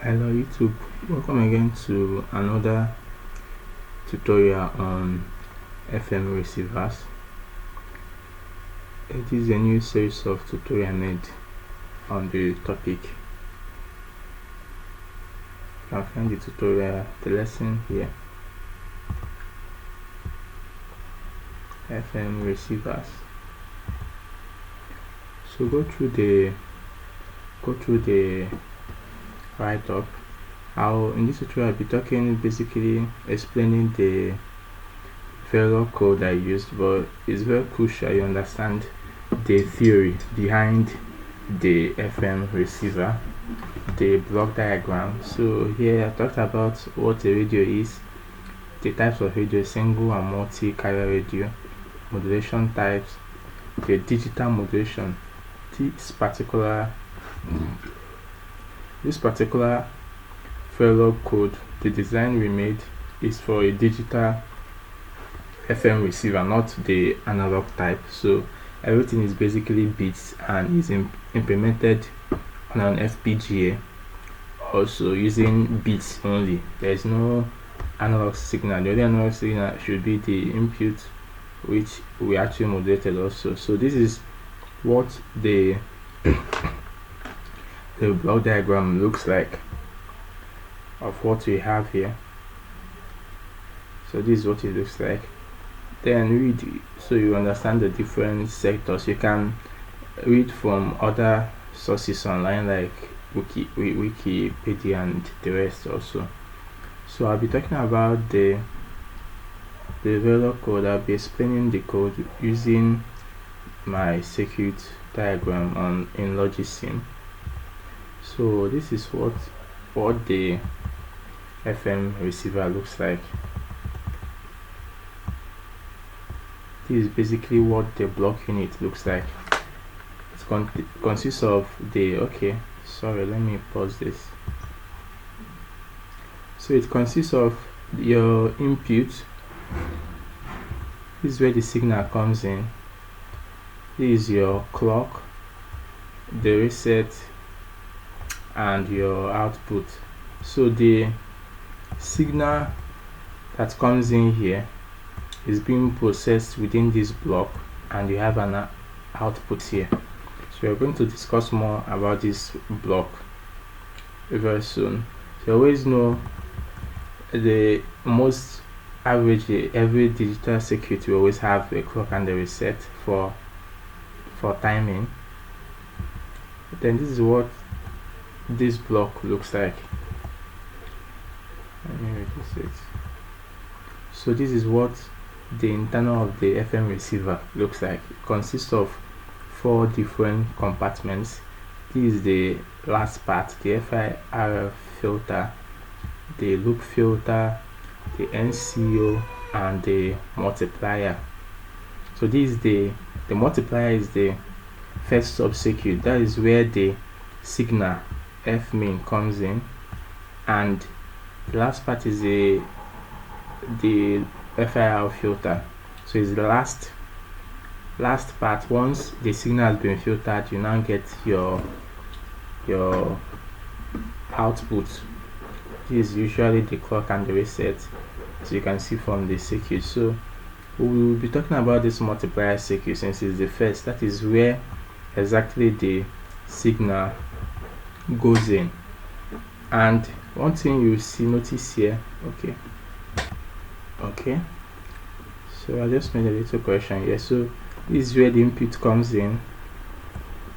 Hello YouTube, welcome again to another tutorial on FM receivers. It is a new series of tutorial made on the topic. You can find the tutorial, the lesson here. FM receivers. So go through the write-up. In this tutorial I'll be talking, basically explaining the Verilog code I used, but it's very crucial you understand the theory behind the FM receiver, the block diagram. So here I talked about what a radio is, the types of radio, single and multi-carrier radio, modulation types, the digital modulation. This particular Verilog code, the design we made is for a digital FM receiver, not the analog type. So everything is basically bits and is implemented on an FPGA, also using bits only. There is no analog signal. The only analog signal should be the input, which we actually modulated also. So this is what the block diagram looks like of what we have here. So this is what it looks like. Then read, so you understand the different sectors. You can read from other sources online like Wikipedia and the rest also. So I'll be talking about the Verilog code. I'll be explaining the code using my circuit diagram in Logisim. So this is what the FM receiver looks like. This is basically what the block unit looks like. It consists of let me pause this. So it consists of your input. This is where the signal comes in. This is your clock, the reset, and your output. So the signal that comes in here is being processed within this block, and you have an output here. So we're going to discuss more about this block very soon. So you always know the most average, every digital circuit will always have a clock and a reset for timing. Then this is what this block looks like. Let me reduce it. So this is what the internal of the FM receiver looks like. It consists of 4 different compartments. This is the last part, the FIR filter, the loop filter, the NCO, and the multiplier. So this is the multiplier is the first sub-circuit. That is where the signal F min comes in, and the last part is the FIR filter. So it's the last part. Once the signal has been filtered, you now get your output. This is usually the clock and the reset, so you can see from the circuit. So we will be talking about this multiplier circuit since it's the first. That is where exactly the signal goes in. And one thing you notice here, so I just made a little correction here. So this is where the input comes in,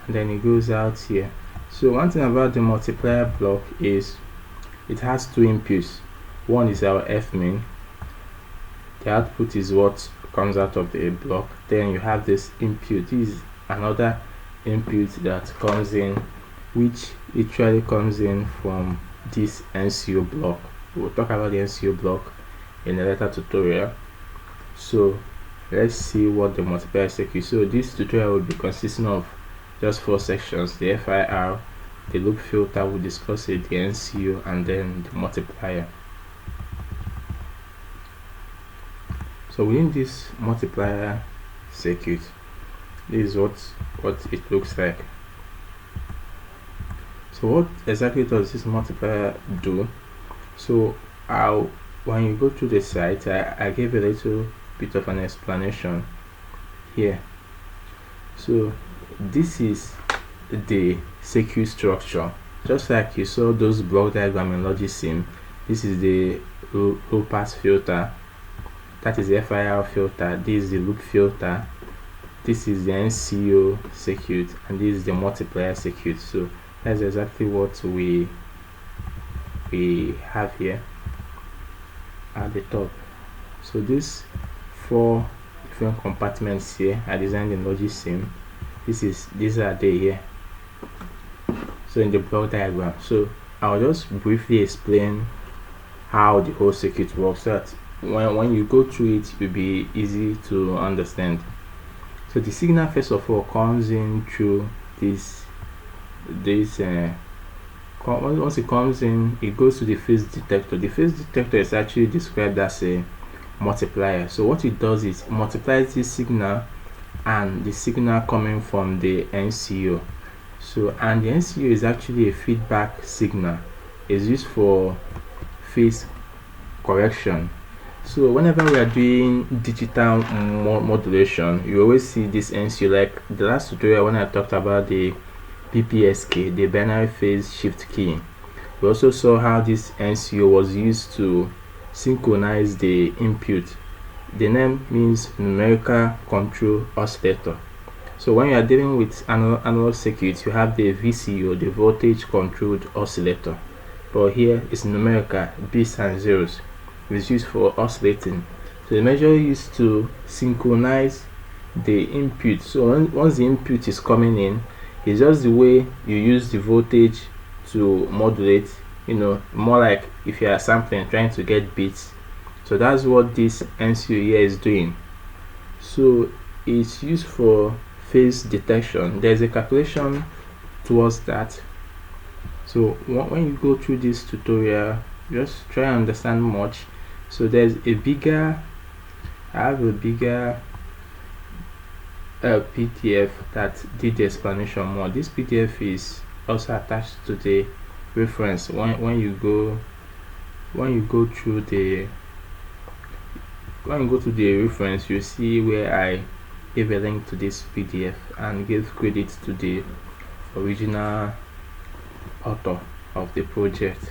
and then it goes out here. So one thing about the multiplier block is it has 2 inputs. One is our F min. The output is what comes out of the block. Then you have this input. This is another input that comes in, which literally comes in from this NCO block. We'll talk about the NCO block in a later tutorial. So let's see what the multiplier circuit. So this tutorial will be consisting of just 4 sections: the FIR, the loop filter, we'll discuss it, the NCO, and then the multiplier. So within this multiplier circuit, this is what it looks like. So what exactly does this multiplier do? So when you go to the site, I gave a little bit of an explanation here. So this is the circuit structure, just like you saw those block diagram in Logisim. This is the low pass filter, that is the FIR filter, this is the loop filter, this is the NCO circuit, and this is the multiplier circuit. So that's exactly what we have here at the top. So these 4 different compartments here are designed in Logisim. These are they here, so in the block diagram. So I'll just briefly explain how the whole circuit works, so that when you go through it, it will be easy to understand. So the signal first of all comes in through this once it comes in, it goes to the phase detector. The phase detector is actually described as a multiplier. So what it does is it multiplies this signal and the signal coming from the NCO. So, and the NCO is actually a feedback signal. It's used for phase correction. So whenever we are doing digital modulation, you always see this NCO. Like the last tutorial when I talked about the BPSK, the binary phase shift key, we also saw how this NCO was used to synchronize the input. The name means numerical control oscillator. So when you are dealing with analog circuits, you have the VCO, the voltage controlled oscillator, but here it's numerical, bits and zeros. It's used for oscillating. So the measure is to synchronize the input. So once the input is coming in, it's just the way you use the voltage to modulate, you know, more like if you are sampling, trying to get bits. So that's what this NCO here is doing. So it's used for phase detection. There's a calculation towards that. So when you go through this tutorial, just try and understand much. So there's a bigger, I have a bigger PDF that did the explanation more. This PDF is also attached to the reference. When you go to the reference, you see where I gave a link to this PDF and gave credit to the original author of the project.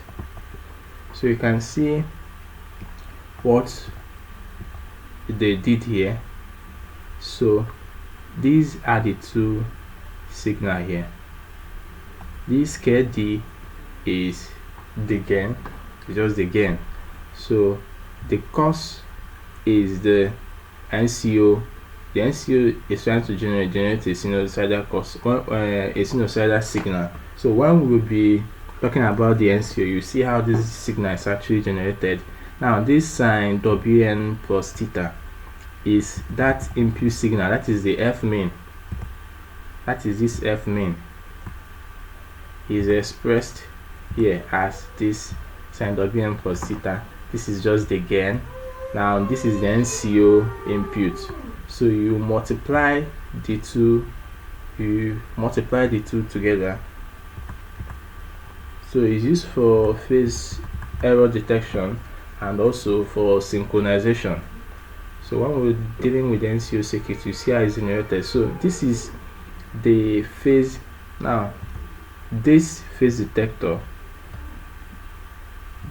So you can see what they did here. So these are the two signal here. This KD is the gain, just the gain. So the cos is the NCO. The NCO is trying to generate a sinusoidal cos, a sinusoidal signal. So when we will be talking about the NCO, you see how this signal is actually generated. Now this sine Wn plus theta is that input signal, that is the F main. That is this F main is expressed here as this sine Wn plus theta. This is just the gain. Now this is the NCO input. So you multiply the two together. So it's used for phase error detection and also for synchronization. So when we're dealing with the NCO circuit, you see how it's generated. So this is the phase. Now this phase detector,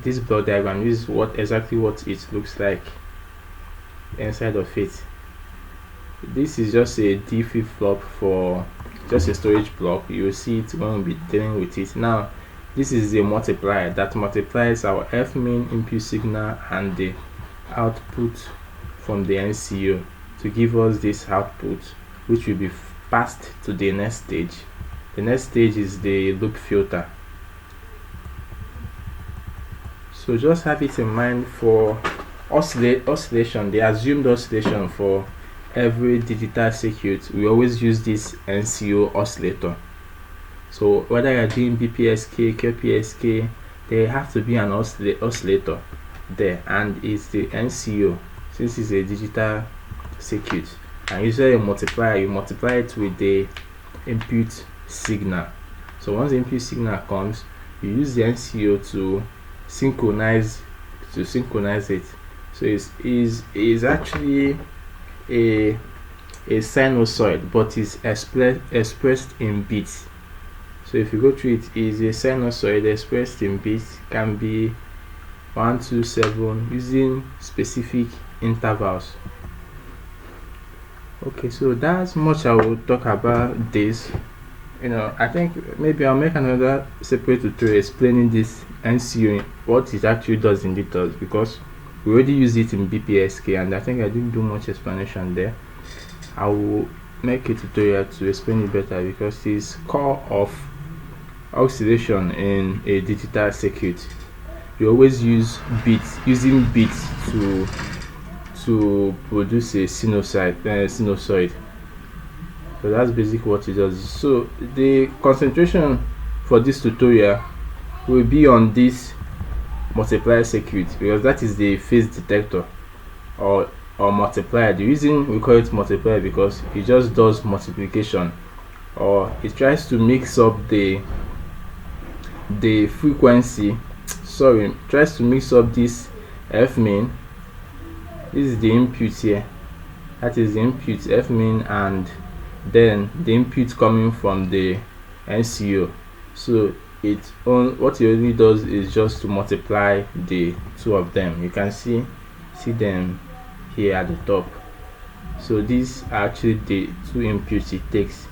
this block diagram, is exactly what it looks like inside of it. This is just a D flip-flop for just a storage block. You will see it when we'll be dealing with it. Now this is the multiplier that multiplies our F main input signal and the output from the NCO to give us this output, which will be passed to the next stage. The next stage is the loop filter. So just have it in mind for oscillation, the assumed oscillation for every digital circuit. We always use this NCO oscillator. So whether you're doing BPSK, QPSK, there have to be an oscillator there, and it's the NCO since it's a digital circuit. And usually a multiplier, you multiply it with the input signal. So once the input signal comes, you use the NCO to synchronize it. So is actually a sinusoid, but is expressed in bits. So if you go through it, is a sinusoid expressed in bits, can be 127 using specific intervals. Okay, so that's much I will talk about this. I think maybe I'll make another separate tutorial explaining this NCO, what it actually does in details, because we already use it in BPSK and I think I didn't do much explanation there. I will make a tutorial to explain it better, because it's core of oscillation in a digital circuit. You always use using bits to produce a sinusoid. So that's basically what it does. So the concentration for this tutorial will be on this multiplier circuit, because that is the phase detector or multiplier. The reason we call it multiplier because it just does multiplication, or it tries to mix up the frequency. Tries to mix up this F main. This is the input here. That is the input F main, and then the input coming from the NCO. So what it only does is just to multiply the two of them. You can see them here at the top. So these are actually the two inputs it takes.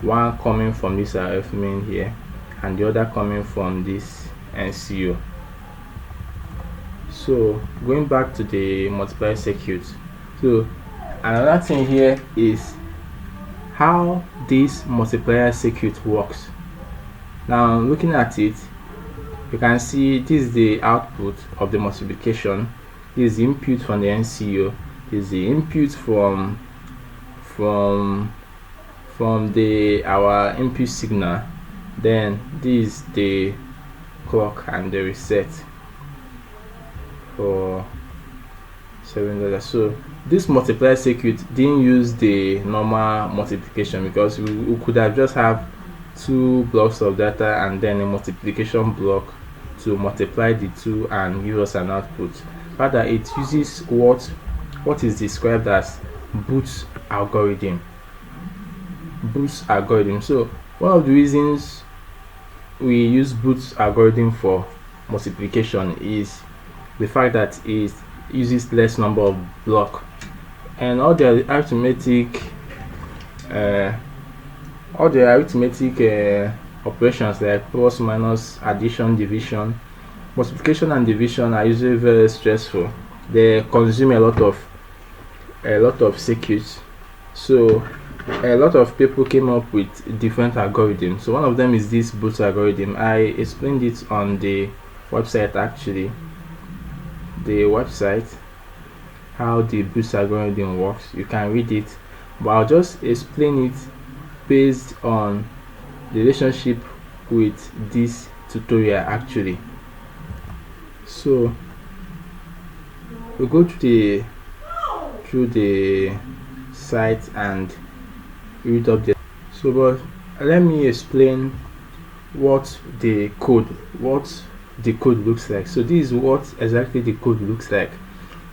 One coming from this F main here, and the other coming from this NCO. So going back to the multiplier circuit, so another thing here is how this multiplier circuit works. Now looking at it, you can see this is the output of the multiplication, this is the input from the NCO, this is the input from our input signal, then this is the clock and the reset for $7. So this multiplier circuit didn't use the normal multiplication, because we could have just have two blocks of data and then a multiplication block to multiply the two and give us an output. Rather, it uses what is described as Booth's algorithm. So one of the reasons we use Booth's algorithm for multiplication is the fact that it uses less number of blocks, and all the arithmetic operations like plus, minus, addition, division, multiplication and division are usually very stressful. They consume a lot of circuits. So a lot of people came up with different algorithms. So one of them is this Booth algorithm. I explained it on the website, actually. The website, how the Booth algorithm works. You can read it, but I'll just explain it based on the relationship with this tutorial, actually. So we go to through the site and read up the. So, but let me explain what the code looks like. So this is what exactly the code looks like.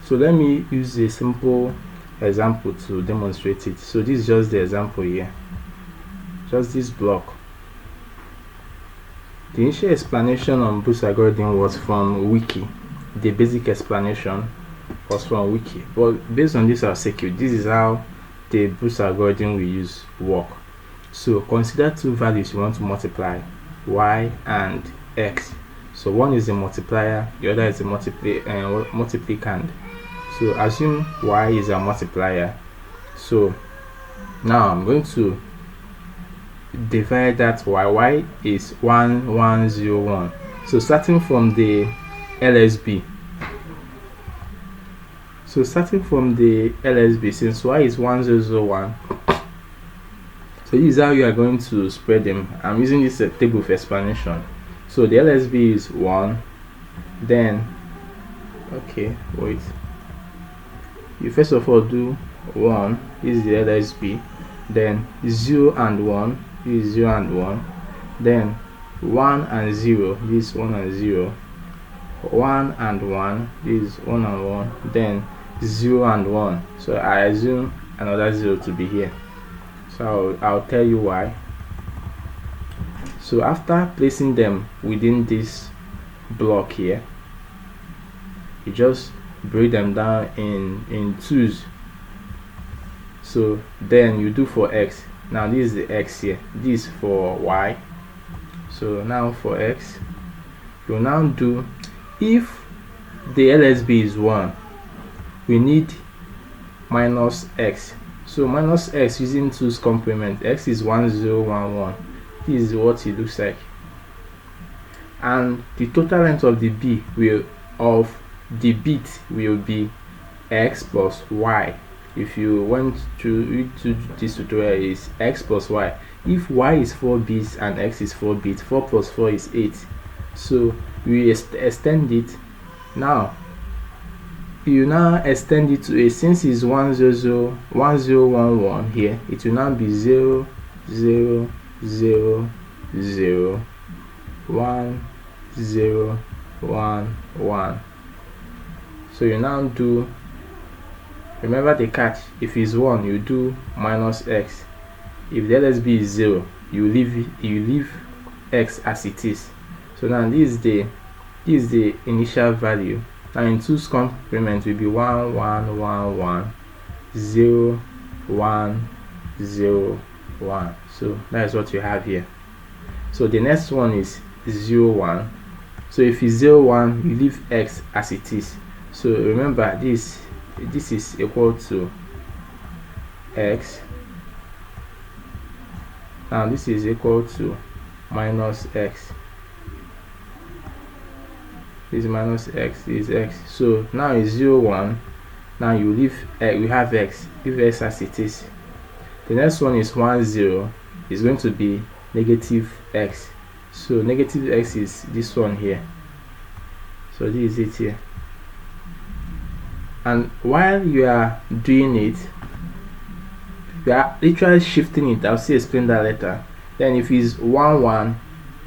So let me use a simple example to demonstrate it. So this is just the example here, just this block. The initial explanation on Booth algorithm was from wiki. The basic explanation was from wiki, but based on this our circuit, this is how the Booth algorithm we use work. So consider two values you want to multiply, y and x. So one is the multiplier, the other is the multiplicand. So assume y is a multiplier. So now I'm going to divide that y is 1101. So starting from the LSB. Since y is 1001, so this is how you are going to spread them. I'm using this table of explanation. So the LSB is 1, then you first of all do 1, this is the LSB, then 0 and 1, this is 0 and 1, then 1 and 0, this is 1 and 0, 1 and 1, this is 1 and 1, then 0 and 1. So I assume another 0 to be here, so I'll tell you why. So after placing them within this block here, you just break them down in twos. So then you do for x. Now this is the x here, this for y. So now for x, you now do, if the LSB is 1, we need minus x. So minus x using 2's complement, x is 1011. This is what it looks like, and the total length of the bit will be x plus y. If you went to this tutorial, is x plus y. If y is 4 bits and x is 4 bits, 4 plus 4 is 8. So we extend it. Now you now extend it to a, since it's 1011 here, it will now be 0 0 0 0 1 0 1 1. So you now do, remember the catch, if it's 1 you do minus x. If the LSB is 0, you leave x as it is. So now this is the initial value. Now in 2's complement will be 1 1 1 1 0 1 0 1. So that is what you have here. So the next one is 0 1. So if it's 0 1, you leave x as it is. So remember this is equal to x. Now this is equal to minus x. This is minus x, this is x. So now it's 0 1. Now you leave we have x, leave x as it is. The next one is 1 0, is going to be negative x. So negative x is this one here. So this is it here. And while you are doing it, you are literally shifting it. I'll see explain that later. Then if it's 1 1,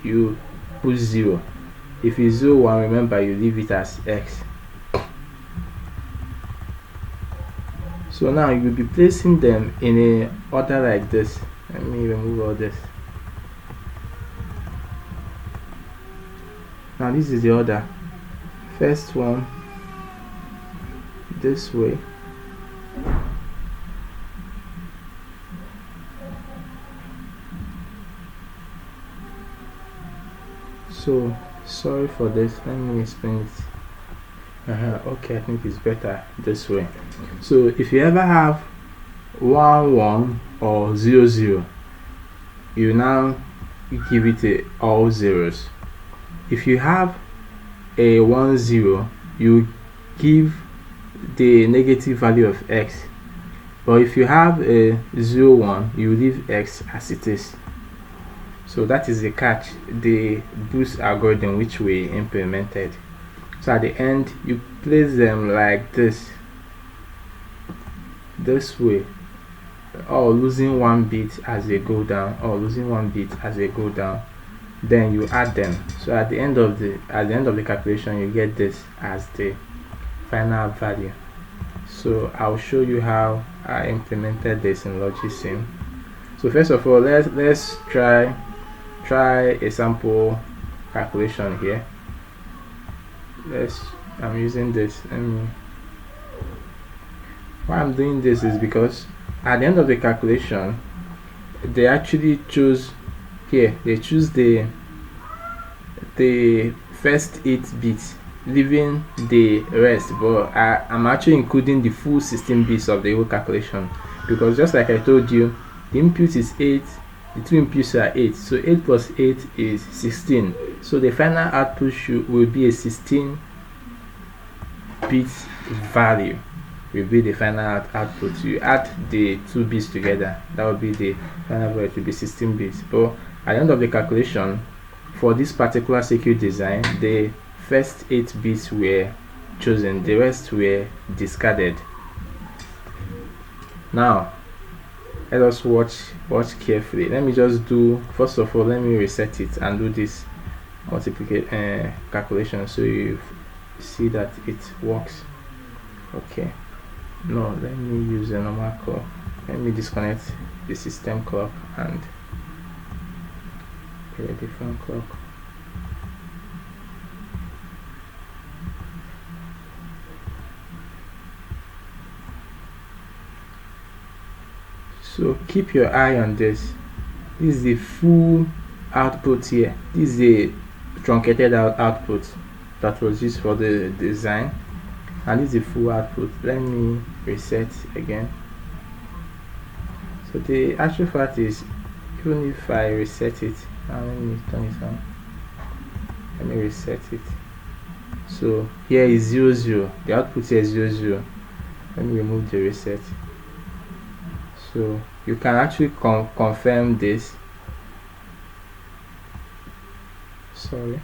you put 0. If it's 0 1, remember you leave it as x. So now you will be placing them in a order like this. Let me remove all this. Now this is the order. First one this way, so sorry for this, let me explain it. Okay, I think it's better this way. So if you ever have 1 1 or 0 0, you now give it all zeros. If you have a 1 0, you give the negative value of x. But if you have a 0 1, you leave x as it is. So that is the catch, the boost algorithm which we implemented. So at the end you place them like this way, or losing 1 bit as they go down, or losing 1 bit as they go down. Then you add them. So at the end of the calculation, you get this as the final value. So I'll show you how I implemented this in Logisim. So first of all, let's try a sample calculation here. I'm using this. Why I'm doing this is because at the end of the calculation, they actually choose here. They choose the first 8 bits, leaving the rest. But I'm actually including the full 16 bits of the whole calculation, because just like I told you, the input is 8. The two inputs are 8, so 8 plus 8 is 16. So the final output will be a 16 bit value. Will be the final output. You add the 2 bits together, that will be the final value. It will be 16 bits. But at the end of the calculation, for this particular circuit design, the first 8 bits were chosen, the rest were discarded. Now let us watch carefully. Let me just do, first of all, let me reset it and do this multiplication calculation so you see that it works. Okay, no, let me use a normal clock. Let me disconnect the system clock and get a different clock. So keep your eye on this. This is the full output here. This is a truncated output that was used for the design, and this is the full output. Let me reset again. So the actual fact is, even if I reset it, now let me turn it on. Let me reset it. So here is 0 0. The output here is 0 0. Let me remove the reset. So you can actually confirm this. Sorry.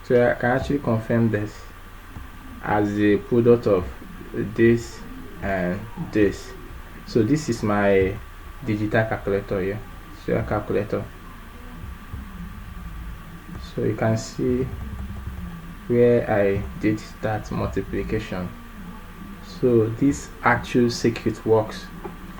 So I can actually confirm this as a product of this and this. So this is my digital calculator here. So a calculator. So you can see where I did that multiplication. So this actual circuit works.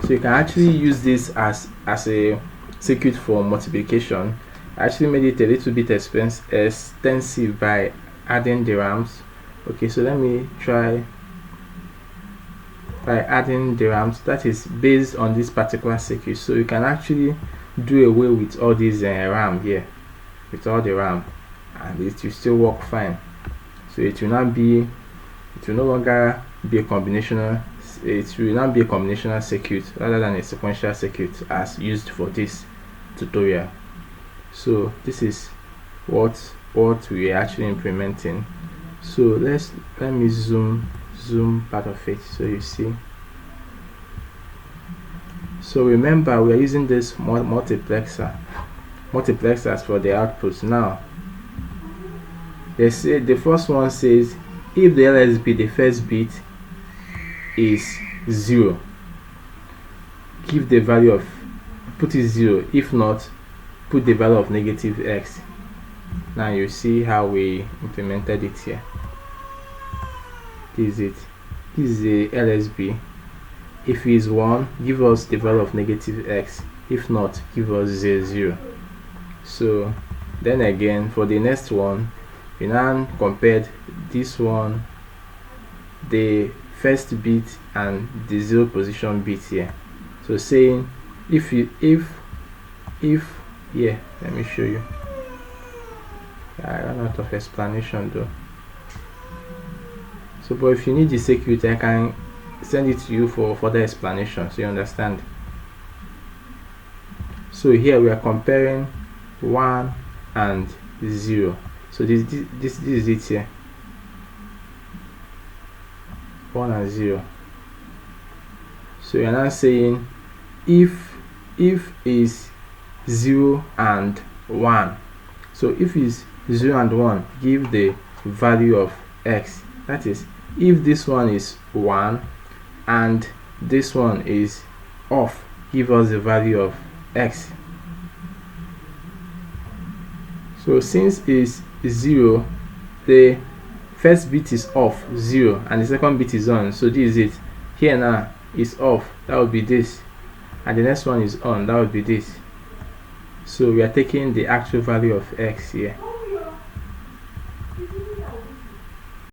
So you can actually use this as a circuit for multiplication. I actually made it a little bit extensive by adding the RAMs. Okay, so let me try by adding the RAMs that is based on this particular circuit. So you can actually do away with all these RAM here, with all the RAM, and it will still work fine. So it will no longer be a combinational. It will not be a combinational circuit rather than a sequential circuit as used for this tutorial. So this is what we are actually implementing. So let me zoom part of it so you see. So remember, we are using this multiplexers for the outputs. Now they say the first one says if the LSB, the first bit, is 0, give the value of, put it 0. If not, put the value of negative x. Now you see how we implemented it here. This is it. This is the LSB. If it is 1, give us the value of negative x. If not, give us 0. So then again, for the next one, we now compared this one, the first bit and the 0 position bit here. So saying if yeah, let me show you. I ran out of explanation though. So but if you need the circuit, I can send it to you for further explanation so you understand. So here we are comparing 1 and 0. So this is it here. 1 and 0. So you're now saying if is 0 and 1. So if is 0 and 1, give the value of x. That is, if this one is 1 and this one is off, give us the value of x. So since is 0, the first bit is off, 0, and the second bit is on. So this is it. Here now is off, that would be this, and the next one is on, that would be this. So we are taking the actual value of x here.